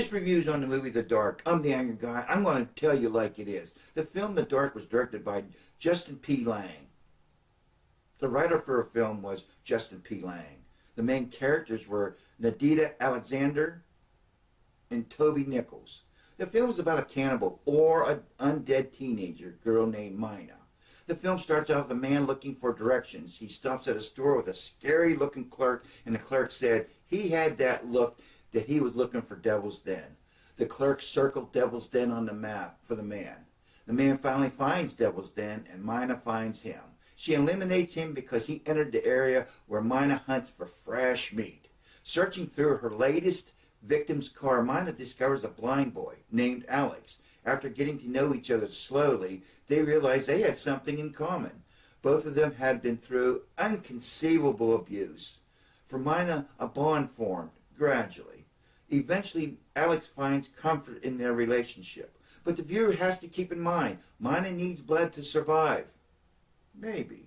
This review's on the movie The Dark. I'm the Angry Guy. I'm going to tell you like it is. The film The Dark was directed by Justin P. Lang. The writer for the film was Justin P. Lang. The main characters were Nadita Alexander and Toby Nichols. The film is about a cannibal or an undead teenager girl named Mina. The film starts off with a man looking for directions. He stops at a store with a scary-looking clerk, and the clerk said he had that look that he was looking for Devil's Den. The clerk circled Devil's Den on the map for the man. The man finally finds Devil's Den, and Mina finds him. She eliminates him because he entered the area where Mina hunts for fresh meat. Searching through her latest victim's car, Mina discovers a blind boy named Alex. After getting to know each other slowly, they realized they had something in common. Both of them had been through inconceivable abuse. For Mina, a bond formed gradually. Eventually, Alex finds comfort in their relationship. But the viewer has to keep in mind, Mina needs blood to survive. Maybe.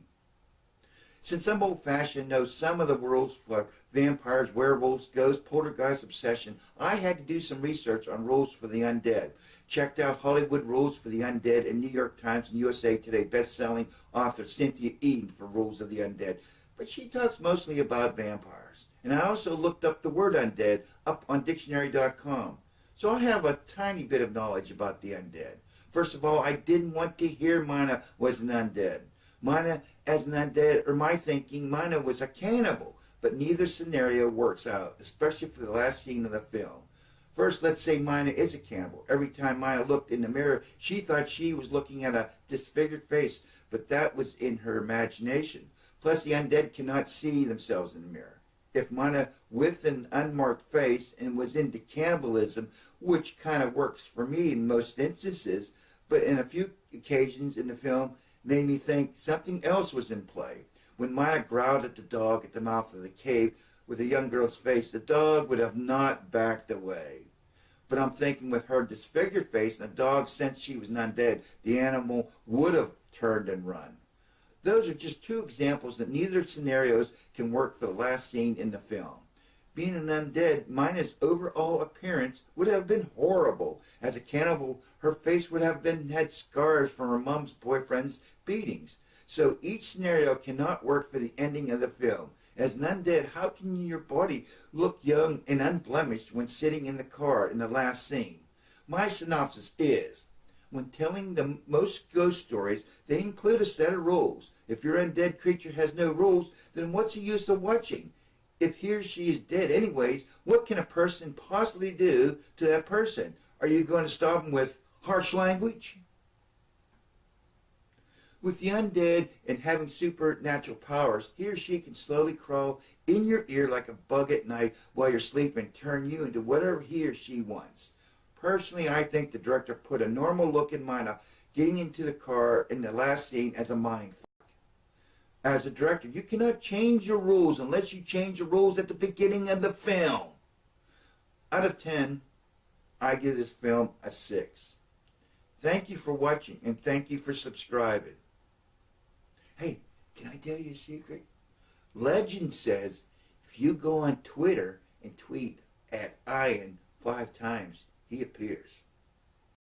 Since I'm old-fashioned, know some of the rules for vampires, werewolves, ghosts, poltergeist, obsession, I had to do some research on rules for the undead. Checked out Hollywood Rules for the Undead and New York Times and USA Today best-selling author Cynthia Eden for Rules of the Undead. But she talks mostly about vampires. And I also looked up the word undead up on dictionary.com. So I have a tiny bit of knowledge about the undead. First of all, I didn't want to hear Mina was an undead. Mina as an undead, or my thinking, Mina was a cannibal. But neither scenario works out, especially for the last scene of the film. First, let's say Mina is a cannibal. Every time Mina looked in the mirror, she thought she was looking at a disfigured face, but that was in her imagination. Plus, the undead cannot see themselves in the mirror. If Mina with an unmarked face and was into cannibalism, which kind of works for me in most instances, but in a few occasions in the film, made me think something else was in play. When Mina growled at the dog at the mouth of the cave with a young girl's face, the dog would have not backed away. But I'm thinking with her disfigured face and the dog sensed she was undead, the animal would have turned and run. Those are just two examples that neither scenarios can work for the last scene in the film. Being an undead, Mina's overall appearance would have been horrible. As a cannibal, her face would have had scars from her mom's boyfriend's beatings. So each scenario cannot work for the ending of the film. As an undead, how can your body look young and unblemished when sitting in the car in the last scene? My synopsis is, when telling the most ghost stories, they include a set of rules. If your undead creature has no rules, then what's the use of watching? If he or she is dead anyways, what can a person possibly do to that person? Are you going to stop them with harsh language? With the undead and having supernatural powers, he or she can slowly crawl in your ear like a bug at night while you're sleeping and turn you into whatever he or she wants. Personally, I think the director put a normal look in Mina getting into the car in the last scene as a mind fuck. As a director, you cannot change your rules unless you change the rules at the beginning of the film. Out of 10, I give this film a 6. Thank you for watching and thank you for subscribing. Hey, can I tell you a secret? Legend says if you go on Twitter and tweet at Ian 5 times, he appears.